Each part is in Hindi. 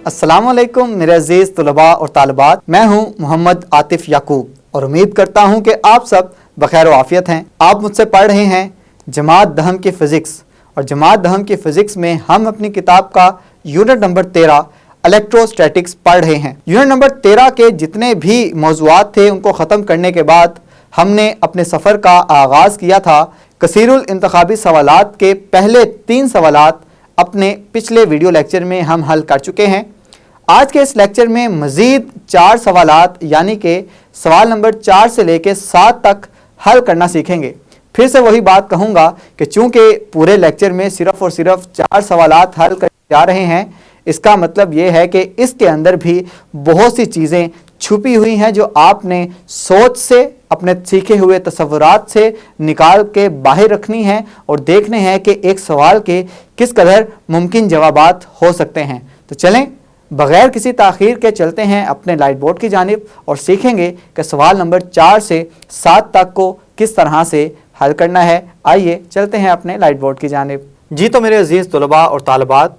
अस्सलामुअलैकुम मेरे अजीज़ तलबा और तालिबात, मैं हूं मोहम्मद आतिफ याकूब और उम्मीद करता हूं कि आप सब बखैर आफियत हैं। आप मुझसे पढ़ रहे हैं जमात दहम की फ़िज़िक्स और जमात दहम की फ़िज़िक्स में हम अपनी किताब का यूनिट नंबर 13 इलेक्ट्रोस्टैटिक्स पढ़ रहे हैं। यूनिट नंबर 13 के जितने भी मौज़ूआत थे उनको ख़त्म करने के बाद हमने अपने सफ़र का आगाज़ किया था। कसीरुल इंतखाबी सवालात के पहले 3 सवालात अपने पिछले वीडियो लेक्चर में हम हल कर चुके हैं। आज के इस लेक्चर में मज़ीद 4 सवालात यानी कि सवाल नंबर 4 से लेकर 7 तक हल करना सीखेंगे। फिर से वही बात कहूँगा कि चूँकि पूरे लेक्चर में सिर्फ़ और सिर्फ 4 सवालात हल कर जा रहे हैं, इसका मतलब ये है कि इसके अंदर भी बहुत सी चीज़ें छुपी हुई हैं जो आपने सोच से, अपने सीखे हुए तसव्वुरात से निकाल के बाहर रखनी है और देखने हैं कि एक सवाल के किस कदर मुमकिन जवाबात हो सकते हैं। तो चलें बग़ैर किसी ताख़ीर के चलते हैं अपने लाइट बोर्ड की जानिब और सीखेंगे कि सवाल नंबर 4 से 7 तक को किस तरह से हल करना है। आइए चलते हैं अपने लाइट बोर्ड की जानिब। जी तो मेरे अजीज़ तलबा और तालिबात,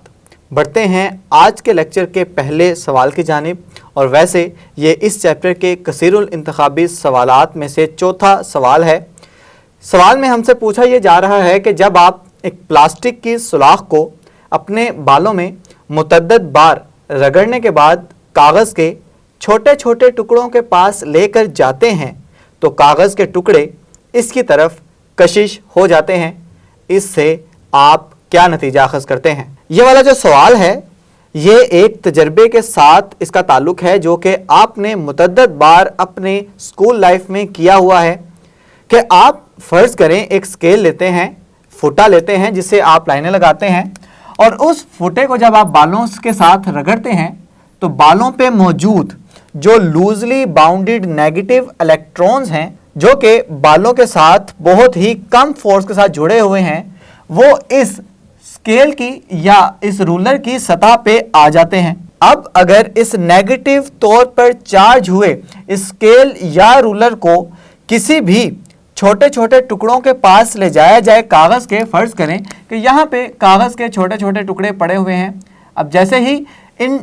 बढ़ते हैं आज के लेक्चर के पहले सवाल की जानिब। और वैसे ये इस चैप्टर के कसीरुल इंतखाबी सवालात में से चौथा सवाल है। सवाल में हमसे पूछा ये जा रहा है कि जब आप एक प्लास्टिक की सुलाख को अपने बालों में मुतअद्दिद बार रगड़ने के बाद कागज़ के छोटे छोटे टुकड़ों के पास लेकर जाते हैं तो कागज़ के टुकड़े इसकी तरफ कशिश हो जाते हैं। इससे आप क्या नतीजा अखज़ करते हैं? ये वाला जो सवाल है ये एक तजर्बे के साथ इसका ताल्लुक़ है जो कि आपने मुतअद्दिद बार अपने स्कूल लाइफ में किया हुआ है। कि आप फ़र्ज़ करें एक स्केल लेते हैं, फुटा लेते हैं जिससे आप लाइनें लगाते हैं और उस फुटे को जब आप बालों के साथ रगड़ते हैं तो बालों पे मौजूद जो लूजली बाउंडेड नेगेटिव इलेक्ट्रॉन्स हैं जो कि बालों के साथ बहुत ही कम फोर्स के साथ जुड़े हुए हैं, वो इस स्केल की या इस रूलर की सतह पे आ जाते हैं। अब अगर इस नेगेटिव तौर पर चार्ज हुए इस स्केल या रूलर को किसी भी छोटे छोटे टुकड़ों के पास ले जाया जाए कागज़ के, फ़र्ज़ करें कि यहाँ पे कागज़ के छोटे छोटे टुकड़े पड़े हुए हैं। अब जैसे ही इन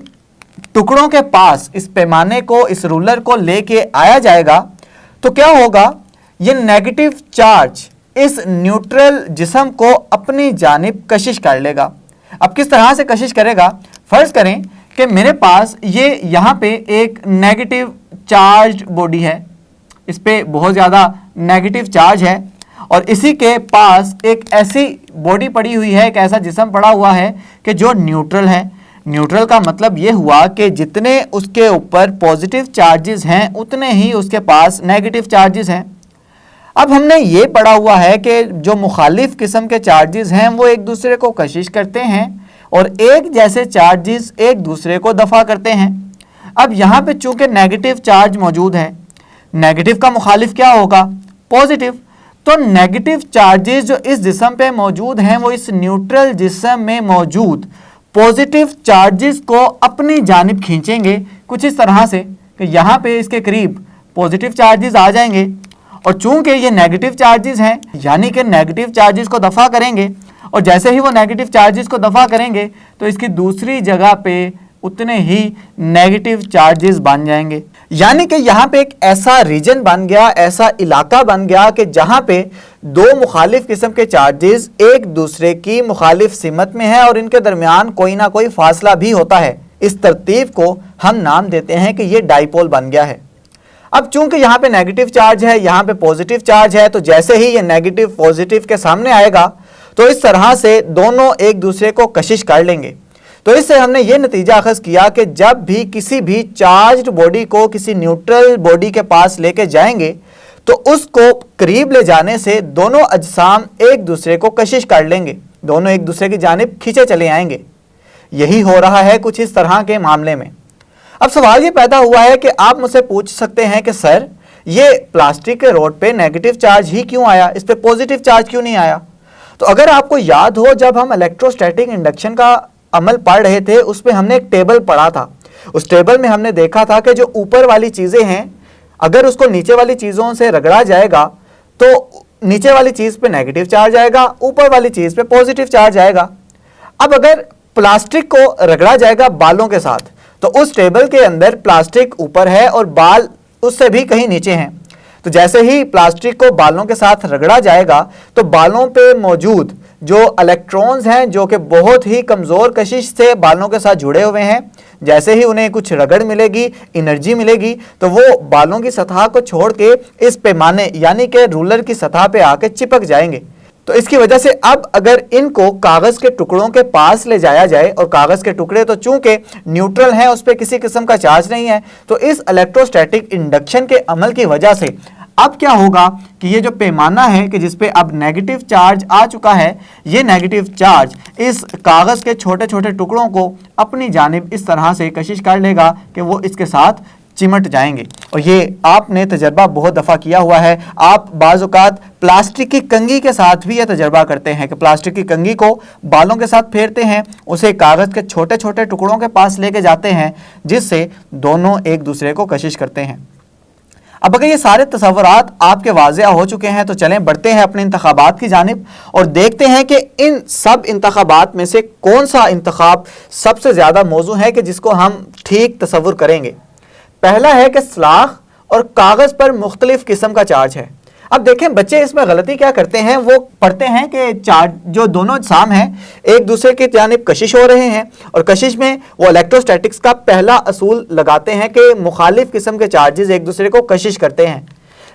टुकड़ों के पास इस पैमाने को, इस रूलर को लेके आया जाएगा तो क्या होगा, ये नेगेटिव चार्ज इस न्यूट्रल जिस्म को अपनी जानिब कशिश कर लेगा। अब किस तरह से कशिश करेगा? फ़र्ज़ करें कि मेरे पास ये यहाँ पे एक नेगेटिव चार्ज बॉडी है, इस पे बहुत ज़्यादा नेगेटिव चार्ज है और इसी के पास एक ऐसी बॉडी पड़ी हुई है, एक ऐसा जिस्म पड़ा हुआ है कि जो न्यूट्रल है। न्यूट्रल का मतलब ये हुआ कि जितने उसके ऊपर पॉजिटिव चार्जेस हैं उतने ही उसके पास नेगेटिव चार्जेस हैं। अब हमने ये पढ़ा हुआ है कि जो मुखालिफ किस्म के चार्जेस हैं वो एक दूसरे को कशिश करते हैं और एक जैसे चार्जेस एक दूसरे को दफ़ा करते हैं। अब यहाँ पे चूँकि नेगेटिव चार्ज मौजूद है, नेगेटिव का मुखालिफ क्या होगा? पॉजिटिव। तो नेगेटिव चार्जेस जो इस जिस्म पे मौजूद हैं वो इस न्यूट्रल जिस्म में मौजूद पॉजिटिव चार्जेस को अपनी जानिब खींचेंगे कुछ इस तरह से कि यहाँ पे इसके करीब पॉजिटिव चार्जेस आ जाएंगे और चूंकि ये नेगेटिव चार्जेस हैं यानी कि नेगेटिव चार्जेस को दफ़ा करेंगे और जैसे ही वो नेगेटिव चार्जेस को दफ़ा करेंगे तो इसकी दूसरी जगह पे उतने ही नेगेटिव चार्जेस बन जाएंगे। यानी कि यहाँ पे एक ऐसा रीजन बन गया, ऐसा इलाका बन गया कि जहाँ पे दो मुखालिफ किस्म के चार्जेस एक दूसरे की मुखालिफ सिमत में है और इनके दरमियान कोई ना कोई फासला भी होता है। इस तरतीब को हम नाम देते हैं कि ये डाइपोल बन गया है। अब चूंकि यहाँ पे नेगेटिव चार्ज है, यहाँ पे पॉजिटिव चार्ज है, तो जैसे ही ये नेगेटिव पॉजिटिव के सामने आएगा तो इस तरह से दोनों एक दूसरे को कशिश कर लेंगे। तो इससे हमने ये नतीजा अखज़ किया कि जब भी किसी भी चार्ज्ड बॉडी को किसी न्यूट्रल बॉडी के पास लेके जाएंगे तो उसको करीब ले जाने से दोनों अजसाम एक दूसरे को कशिश कर लेंगे, दोनों एक दूसरे की जानिब खींचे चले आएंगे। यही हो रहा है कुछ इस तरह के मामले में। अब सवाल ये पैदा हुआ है कि आप मुझसे पूछ सकते हैं कि सर ये प्लास्टिक के रोड पे नेगेटिव चार्ज ही क्यों आया, इस पे पॉजिटिव चार्ज क्यों नहीं आया? तो अगर आपको याद हो जब हम इलेक्ट्रोस्टैटिक इंडक्शन का अमल पढ़ रहे थे उस पर हमने एक टेबल पढ़ा था। उस टेबल में हमने देखा था कि जो ऊपर वाली चीज़ें हैं अगर उसको नीचे वाली चीज़ों से रगड़ा जाएगा तो नीचे वाली चीज़ पे नेगेटिव चार्ज आएगा, ऊपर वाली चीज़ पे पॉजिटिव चार्ज आएगा। अब अगर प्लास्टिक को रगड़ा जाएगा बालों के साथ, तो उस टेबल के अंदर प्लास्टिक ऊपर है और बाल उससे भी कहीं नीचे हैं। तो जैसे ही प्लास्टिक को बालों के साथ रगड़ा जाएगा तो बालों पे मौजूद जो इलेक्ट्रॉन्स हैं जो कि बहुत ही कमज़ोर कशिश से बालों के साथ जुड़े हुए हैं, जैसे ही उन्हें कुछ रगड़ मिलेगी, एनर्जी मिलेगी, तो वो बालों की सतह को छोड़ के इस पैमाने यानी कि रूलर की सतह पे आके चिपक जाएंगे। तो इसकी वजह से अब अगर इनको कागज़ के टुकड़ों के पास ले जाया जाए, और कागज़ के टुकड़े तो चूंकि न्यूट्रल हैं, उस पर किसी किस्म का चार्ज नहीं है, तो इस इलेक्ट्रोस्टैटिक इंडक्शन के अमल की वजह से अब क्या होगा कि ये जो पैमाना है कि जिस पे अब नेगेटिव चार्ज आ चुका है, ये नेगेटिव चार्ज इस कागज़ के छोटे छोटे टुकड़ों को अपनी जानिब इस तरह से कशिश कर लेगा कि वो इसके साथ चिमट जाएंगे। और ये आपने तजर्बा बहुत दफ़ा किया हुआ है। आप बाज़ औक़ात प्लास्टिक की कंघी के साथ भी यह तजर्बा करते हैं कि प्लास्टिक की कंघी को बालों के साथ फेरते हैं, उसे कागज़ के छोटे छोटे टुकड़ों के पास लेके जाते हैं, जिससे दोनों एक दूसरे को कशिश करते हैं। अब अगर ये सारे तसव्वुरात आपके वाज़ेह हो चुके हैं तो चलें बढ़ते हैं अपने इंतखाबात की जानिब और देखते हैं कि इन सब इंतखाबात में से कौन सा इंतखाब सबसे ज़्यादा मौजू है कि जिसको हम ठीक तसव्वुर करेंगे। पहला है कि सलाख और कागज़ पर मुख्तलिफ किस्म का चार्ज है। अब देखें बच्चे इसमें गलती क्या करते हैं, वो पढ़ते हैं कि चार्ज जो दोनों साम हैं एक दूसरे की जानिब कशिश हो रहे हैं, और कशिश में वो इलेक्ट्रोस्टैटिक्स का पहला असूल लगाते हैं कि मुखालिफ किस्म के चार्जेस एक दूसरे को कशिश करते हैं।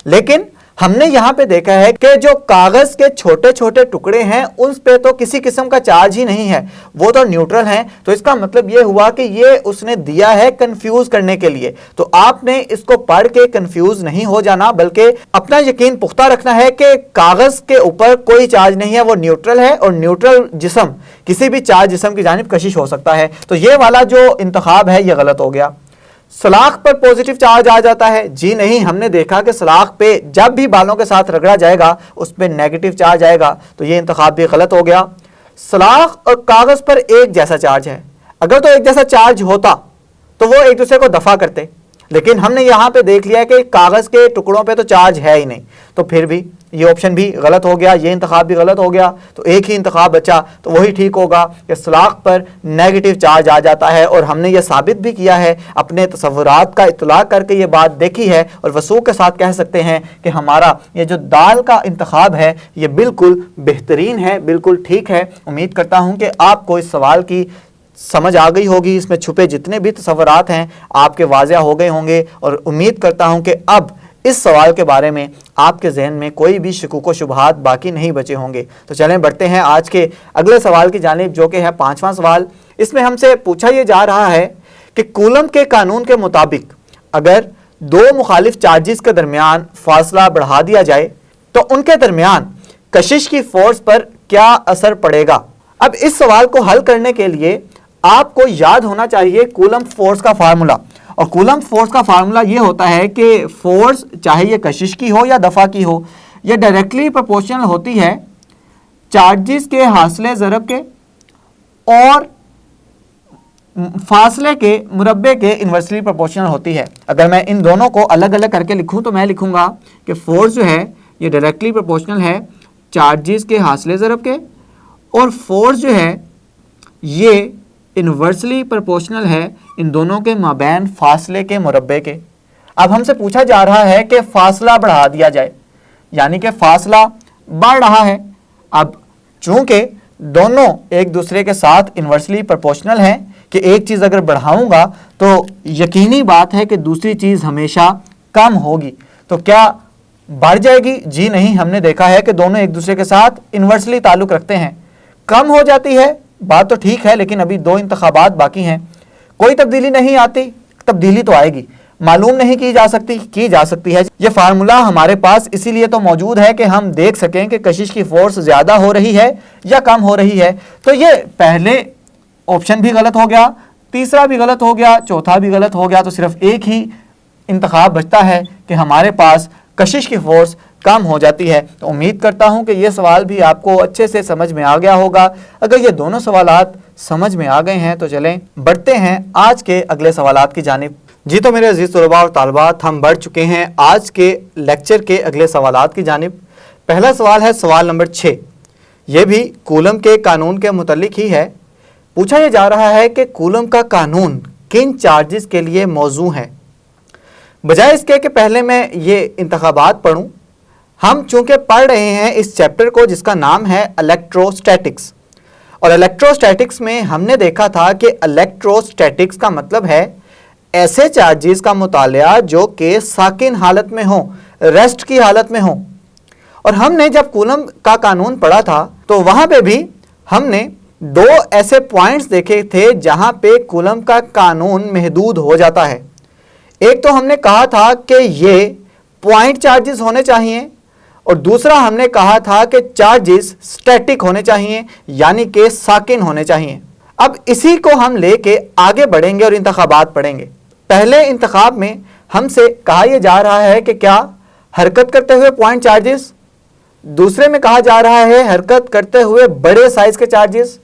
लेकिन हमने यहाँ पे देखा है कि जो कागज़ के छोटे छोटे टुकड़े हैं उन पे तो किसी किस्म का चार्ज ही नहीं है, वो तो न्यूट्रल हैं। तो इसका मतलब ये हुआ कि ये उसने दिया है कंफ्यूज करने के लिए। तो आपने इसको पढ़ के कंफ्यूज नहीं हो जाना, बल्कि अपना यकीन पुख्ता रखना है कि कागज़ के ऊपर कोई चार्ज नहीं है, वो न्यूट्रल है, और न्यूट्रल जिस्म किसी भी चार्ज जिस्म की जानिब कशिश हो सकता है। तो ये वाला जो इंतखाब है ये गलत हो गया। सलाख पर पॉजिटिव चार्ज आ जाता है, जी नहीं, हमने देखा कि सलाख पे जब भी बालों के साथ रगड़ा जाएगा उस पर नेगेटिव चार्ज आएगा, तो ये इंतखाब भी गलत हो गया। सलाख और कागज़ पर एक जैसा चार्ज है, अगर तो एक जैसा चार्ज होता तो वो एक दूसरे को दफा करते, लेकिन हमने यहाँ पे देख लिया कि कागज़ के टुकड़ों पे तो चार्ज है ही नहीं, तो फिर भी ये ऑप्शन भी गलत हो गया, ये इंतखाब भी गलत हो गया। तो एक ही इंतखाब बचा, तो वही ठीक होगा कि सलाख पर नेगेटिव चार्ज आ जाता है। और हमने ये साबित भी किया है, अपने तसव्वुरात का इत्तला करके ये बात देखी है, और वसूख के साथ कह सकते हैं कि हमारा ये जो दाल का इंतखाब है ये बिल्कुल बेहतरीन है, बिल्कुल ठीक है। उम्मीद करता हूँ कि आपको इस सवाल की समझ आ गई होगी, इसमें छुपे जितने भी तसव्वुरात हैं आपके वाज़ेह हो गए होंगे, और उम्मीद करता हूं कि अब इस सवाल के बारे में आपके जहन में कोई भी शकूक व शुबहात बाकी नहीं बचे होंगे। तो चलें बढ़ते हैं आज के अगले सवाल की जानिब, जो कि है 5वां सवाल। इसमें हमसे पूछा यह जा रहा है कि कूलम के कानून के मुताबिक अगर दो मुखालिफ चार्जेस के दरमियान फासला बढ़ा दिया जाए तो उनके दरमियान कशिश की फोर्स पर क्या असर पड़ेगा। अब इस सवाल को हल करने के लिए आपको याद होना चाहिए कूलम फोर्स का फार्मूला, और कूलम फोर्स का फार्मूला ये होता है कि फोर्स चाहे ये कशिश की हो या दफ़ा की हो, ये डायरेक्टली प्रोपोर्शनल होती है चार्जेस के हासिले ज़रब के और फासले के मुरब्बे के इन्वर्सली प्रोपोर्शनल होती है। अगर मैं इन दोनों को अलग अलग करके लिखूं तो मैं लिखूंगा कि फोर्स जो है ये डायरेक्टली प्रोपोर्शनल है चार्जेस के हासिले ज़रब के, और फोर्स जो है ये इन्वर्सली प्रोपोर्शनल है इन दोनों के माबैन फासले के मुरब्बे के। अब हमसे पूछा जा रहा है कि फासला बढ़ा दिया जाए, यानी कि फासला बढ़ रहा है। अब चूंकि दोनों एक दूसरे के साथ इन्वर्सली प्रोपोर्शनल हैं कि एक चीज़ अगर बढ़ाऊंगा तो यकीनी बात है कि दूसरी चीज़ हमेशा कम होगी। तो क्या बढ़ जाएगी? जी नहीं, हमने देखा है कि दोनों एक दूसरे के साथ इन्वर्सली ताल्लुक़ रखते हैं। कम हो जाती है बात तो ठीक है, लेकिन अभी दो इंतखाबात बाकी हैं, कोई तब्दीली नहीं आती, तब्दीली तो आएगी, मालूम नहीं की जा सकती है। ये फार्मूला हमारे पास इसीलिए तो मौजूद है कि हम देख सकें कि कशिश की फोर्स ज़्यादा हो रही है या कम हो रही है। तो ये पहले ऑप्शन भी गलत हो गया, तीसरा भी गलत हो गया, चौथा भी गलत हो गया। तो सिर्फ एक ही इंतखाब बचता है कि हमारे पास कशिश की फोर्स कम हो जाती है। तो उम्मीद करता हूं कि ये सवाल भी आपको अच्छे से समझ में आ गया होगा। अगर ये दोनों सवालात समझ में आ गए हैं तो चलें बढ़ते हैं आज के अगले सवालात की जानिब। जी तो मेरे अजीज़ तलबा और तालिबात, हम बढ़ चुके हैं आज के लेक्चर के अगले सवालात की जानिब। पहला सवाल है सवाल नंबर 6, ये भी कूलम के कानून के मुतल्लिक ही है। पूछा यह जा रहा है कि कूलम का कानून किन चार्जेस के लिए मौजू है। बजाय इसके कि पहले मैं ये इंतखाबात पढ़ूं, हम चूंकि पढ़ रहे हैं इस चैप्टर को जिसका नाम है इलेक्ट्रोस्टैटिक्स, और इलेक्ट्रोस्टैटिक्स में हमने देखा था कि इलेक्ट्रोस्टैटिक्स का मतलब है ऐसे चार्जेस का मुतालिया जो कि साकिन हालत में हो, रेस्ट की हालत में हो। और हमने जब कूलम का कानून पढ़ा था तो वहां पे भी हमने दो ऐसे पॉइंट्स देखे थे जहां पे कूलम का कानून महदूद हो जाता है। एक तो हमने कहा था कि ये पॉइंट चार्जेस होने चाहिए, और दूसरा हमने कहा था कि चार्जेस स्टैटिक होने चाहिए, यानी कि साकिन होने चाहिए। अब इसी को हम लेके आगे बढ़ेंगे और इंतखाबात पढ़ेंगे। पहले इंतखाब में हमसे कहा यह जा रहा है कि क्या हरकत करते हुए पॉइंट चार्जेस, दूसरे में कहा जा रहा है हरकत करते हुए बड़े साइज के चार्जेस।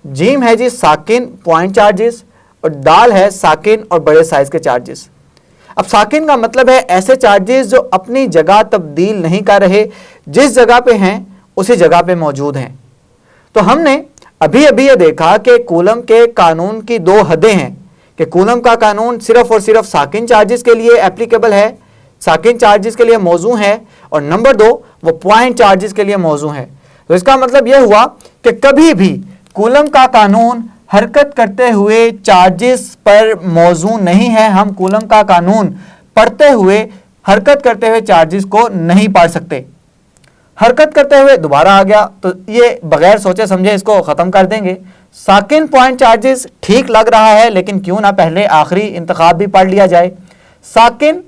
जीम है जी साकिन पॉइंट चार्जेस, और दाल है साकिन और बड़े साइज के चार्जेस। अब साकिन का मतलब है ऐसे चार्जेस जो अपनी जगह तब्दील नहीं कर रहे, जिस जगह पे हैं उसी जगह पे मौजूद हैं। तो हमने अभी अभी ये देखा कि कूलम के कानून की दो हदें हैं कि कूलम का कानून सिर्फ और सिर्फ साकिन चार्जेस के लिए एप्लीकेबल है, साकिन चार्जेस के लिए मौजू है, और नंबर दो वो पॉइंट चार्जेस के लिए मौजू है। तो इसका मतलब यह हुआ कि कभी भी कूलम का कानून हरकत करते हुए चार्जेस पर मौजू नहीं है। हम कूलम का कानून पढ़ते हुए हरकत करते हुए चार्जेस को नहीं पढ़ सकते। हरकत करते हुए दोबारा आ गया तो ये बगैर सोचे समझे इसको ख़त्म कर देंगे। साकिन पॉइंट चार्जेस ठीक लग रहा है, लेकिन क्यों ना पहले आखिरी इंतखाब भी पढ़ लिया जाए, साकिन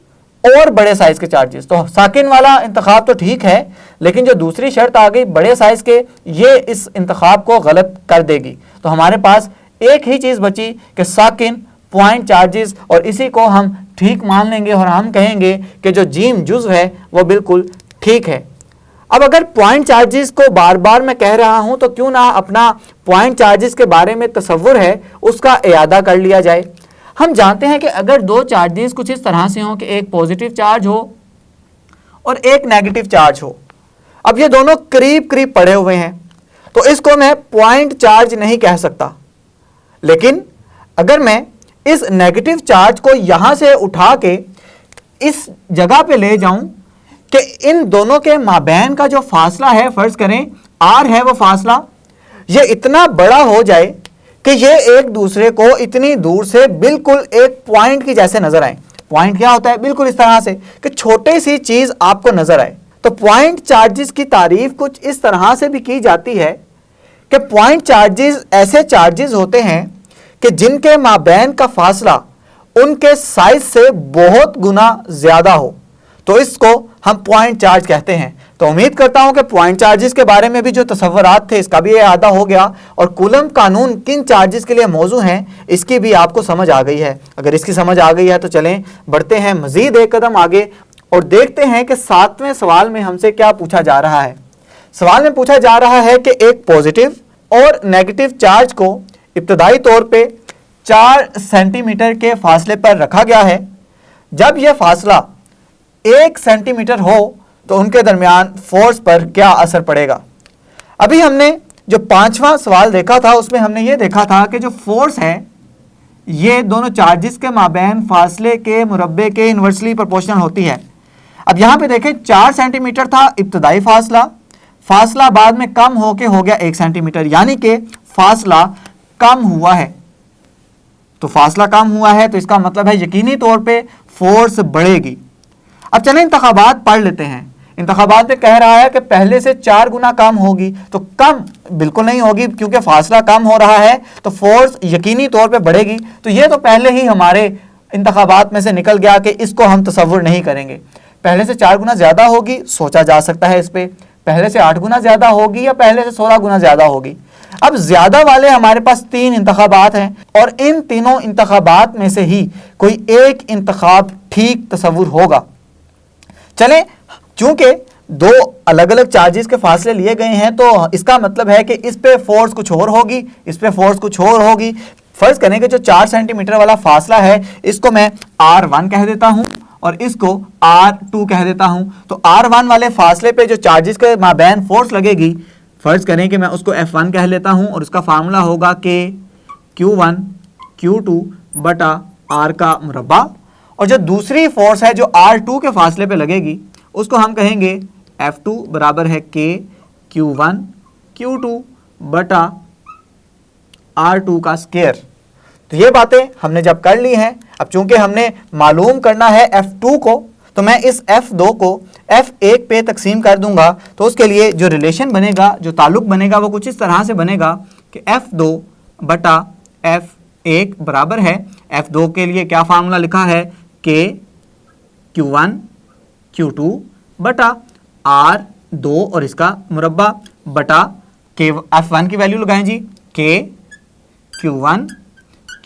और बड़े साइज के चार्जेस। तो साकिन वाला इंतखाब तो ठीक है, लेकिन जो दूसरी शर्त आ गई बड़े साइज के, ये इस इंतखाब को गलत कर देगी। तो हमारे पास एक ही चीज़ बची कि साकिन पॉइंट चार्जेस, और इसी को हम ठीक मान लेंगे और हम कहेंगे कि जो जीम जुज़ है वो बिल्कुल ठीक है। अब अगर पॉइंट चार्जेस को बार बार मैं कह रहा हूं तो क्यों ना अपना पॉइंट चार्जेस के बारे में तसव्वुर है उसका इयादा कर लिया जाए। हम जानते हैं कि अगर दो चार्जेस कुछ इस तरह से हों कि एक पॉजिटिव चार्ज हो और एक नेगेटिव चार्ज हो, अब ये दोनों करीब करीब पड़े हुए हैं, तो इसको मैं पॉइंट चार्ज नहीं कह सकता। लेकिन अगर मैं इस नेगेटिव चार्ज को यहां से उठा के इस जगह पे ले जाऊं कि इन दोनों के माबैन का जो फासला है, फर्ज करें आर है वो फासला, ये इतना बड़ा हो जाए कि ये एक दूसरे को इतनी दूर से बिल्कुल एक पॉइंट की जैसे नजर आए। पॉइंट क्या होता है? बिल्कुल इस तरह से कि छोटी सी चीज आपको नजर आए। तो पॉइंट चार्जेस की तारीफ कुछ इस तरह से भी की जाती है कि पॉइंट चार्जेस ऐसे चार्जेस होते हैं कि जिनके माबैन का फासला उनके साइज से बहुत गुना ज्यादा हो, तो इसको हम पॉइंट चार्ज कहते हैं। तो उम्मीद करता हूं कि पॉइंट चार्जेस के बारे में भी जो तसव्वुरात थे इसका भी इयादा हो गया, और कूलम कानून किन चार्जेस के लिए मौजू हैं इसकी भी आपको समझ आ गई है। अगर इसकी समझ आ गई है तो चलें बढ़ते हैं मजीद एक कदम आगे और देखते हैं कि 7वें सवाल में हमसे क्या पूछा जा रहा है। सवाल में पूछा जा रहा है कि एक पॉजिटिव और नेगेटिव चार्ज को इब्तदाई तौर पे 4 सेंटीमीटर के फासले पर रखा गया है। जब यह फासला 1 सेंटीमीटर हो तो उनके दरमियान फोर्स पर क्या असर पड़ेगा। अभी हमने जो 5वां सवाल देखा था उसमें हमने ये देखा था कि जो फोर्स है ये दोनों चार्जेस के माबैन फासले के मुरब्बे के इन्वर्सली प्रोपोर्शनल होती है। अब यहाँ पे देखें 4 सेंटीमीटर था इब्तदाई फासला, फासला बाद में कम होके हो गया 1 सेंटीमीटर, यानी कि फासला कम हुआ है। तो फासला कम हुआ है तो इसका मतलब है यकीनी तौर पे फोर्स बढ़ेगी। अब चलें इंतखाबात पढ़ लेते हैं। इंतखाबात में कह रहा है कि पहले से 4 गुना कम होगी, तो कम बिल्कुल नहीं होगी क्योंकि फासला कम हो रहा है तो फोर्स यकीनी तौर पे बढ़ेगी। तो ये तो पहले ही हमारे इंतखाबात में से निकल गया कि इसको हम तसव्वुर नहीं करेंगे। पहले से 4 गुना ज्यादा होगी, सोचा जा सकता है इस पे, पहले से 8 गुना ज्यादा होगी या पहले से 16 गुना ज्यादा होगी। अब ज्यादा वाले हमारे पास 3 इंतखाबात हैं और इन तीनों इंतखाबात में से ही कोई एक इंतखाब ठीक तसव्वुर होगा। चलें, चूंकि 2 अलग अलग चार्जेस के फासले लिए गए हैं तो इसका मतलब है कि इस पे फोर्स कुछ और होगी, इस पे फोर्स कुछ और होगी। फर्ज करें कि जो 4 सेंटीमीटर वाला फासला है इसको मैं R1 कह देता हूं और इसको R2 कह देता हूं। तो R1 वाले फासले पे जो चार्जेस के माबैन फोर्स लगेगी, फर्ज करें कि मैं उसको F1 कह लेता हूं और उसका फार्मूला होगा कि Q1 Q2 बटा r का मुरब्बा। और जो दूसरी फोर्स है जो r2 के फासले पे लगेगी उसको हम कहेंगे F2 बराबर है K Q1 Q2 बटा R2 का स्क्वायर। तो ये बातें हमने जब कर ली हैं, अब चूंकि हमने मालूम करना है F2 को, तो मैं इस F2 को F1 पे तकसीम कर दूंगा। तो उसके लिए जो रिलेशन बनेगा, जो ताल्लुक बनेगा, वो कुछ इस तरह से बनेगा कि F2 बटा F1 बराबर है, F2 के लिए क्या फार्मूला लिखा है, K Q1 Q2 बटा R2 और इसका मुरब्बा बटा K F1 की वैल्यू लगाएं जी, K Q1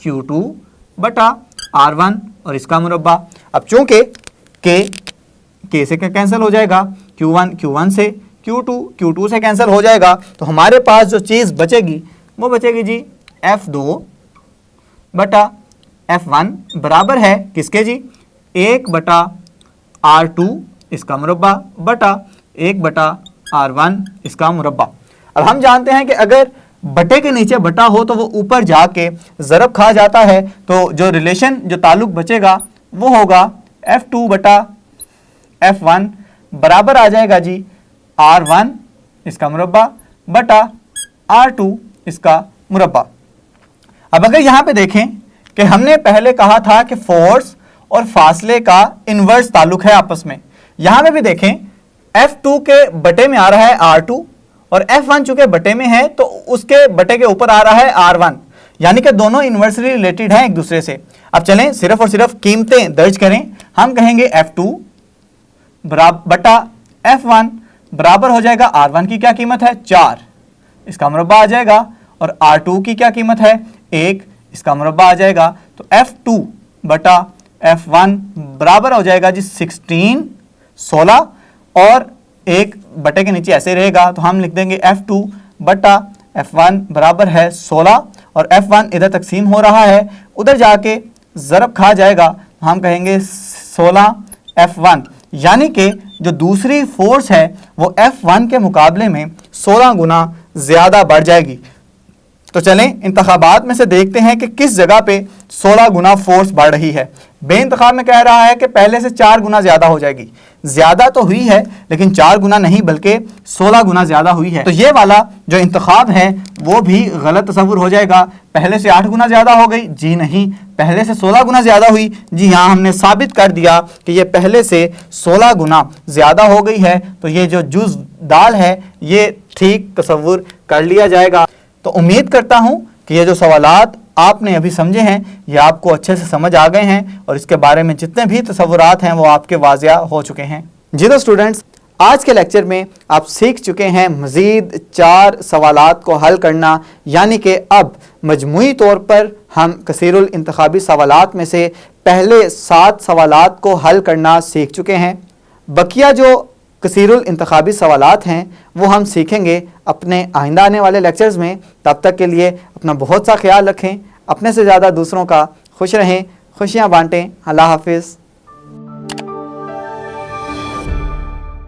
Q2 बटा R1 और इसका मुरब्बा। अब चूंकि K से क्या कैंसिल हो जाएगा, Q1 से, Q2 से कैंसिल हो जाएगा, तो हमारे पास जो चीज़ बचेगी वो बचेगी जी F2 बटा F1 बराबर है किसके जी, 1 बटा R2 इसका मुरब्बा बटा 1 बटा R1 इसका मुरब्बा। अब हम जानते हैं कि अगर बटे के नीचे बटा हो तो वो ऊपर जाके ज़रब खा जाता है, तो जो रिलेशन, जो ताल्लुक बचेगा वो होगा F2 बटा F1 बराबर आ जाएगा जी R1 इसका मुरब्बा बटा R2 इसका मुरब्बा। अब अगर यहाँ पे देखें कि हमने पहले कहा था कि फोर्स और फासले का इन्वर्स ताल्लुक है आपस में, यहाँ पे भी देखें F2 के बटे में आ रहा है R2 और F1 चूंकि बटे में है तो उसके बटे के ऊपर आ रहा है R1, यानी कि दोनों इन्वर्सली रिलेटेड हैं एक दूसरे से। अब चलें सिर्फ और सिर्फ कीमतें दर्ज करें, हम कहेंगे F2 बटा F1 बराबर हो जाएगा R1 की क्या कीमत है, 4 इसका मुरब्बा आ जाएगा, और R2 की क्या कीमत है, 1 इसका मुरब्बा आ जाएगा। तो F2 बटा F1 बराबर हो जाएगा जी 16 और 1 बटे के नीचे ऐसे रहेगा, तो हम लिख देंगे F2 बटा F1 बराबर है 16 और F1 इधर तकसीम हो रहा है, उधर जाके ज़रब खा जाएगा, तो हम कहेंगे 16 F1, यानी कि जो दूसरी फोर्स है वो F1 के मुकाबले में 16 गुना ज़्यादा बढ़ जाएगी। तो चलें इंतखाबात में से देखते हैं कि किस जगह पे 16 गुना फोर्स बढ़ रही है। बेइंतखाब में कह रहा है कि पहले से 4 गुना ज़्यादा हो जाएगी, ज़्यादा तो हुई है लेकिन 4 गुना नहीं बल्कि 16 गुना ज़्यादा हुई है। तो ये वाला जो इंतखाब है वो भी गलत तस्वुर हो जाएगा, पहले से 8 गुना ज़्यादा हो गई, जी नहीं, पहले से 16 गुना ज़्यादा हुई, जी हाँ, हमने साबित कर दिया कि ये पहले से 16 गुना ज़्यादा हो गई है। तो ये जो जुज़ दाल है ये ठीक तस्वुर कर लिया जाएगा। तो उम्मीद करता हूँ कि ये जो सवालात आपने अभी समझे हैं ये आपको अच्छे से समझ आ गए हैं और इसके बारे में जितने भी तसव्वुरात हैं वो आपके वाज़िया हो चुके हैं। जी तो स्टूडेंट्स, आज के लेक्चर में आप सीख चुके हैं मज़ीद 4 सवालात को हल करना, यानी कि अब मजमूई तौर पर हम कसीरुल इंतखाबी सवालात में से पहले 7 सवालात को हल करना सीख चुके हैं। बकिया जो कसीरुल इंतखाबी सवालात हैं वो हम सीखेंगे अपने आइंदा आने वाले लेक्चर्स में। तब तक के लिए अपना बहुत सा ख्याल रखें, अपने से ज़्यादा दूसरों का खुश रहें, खुशियाँ बांटें। अल्लाह हाफिज़।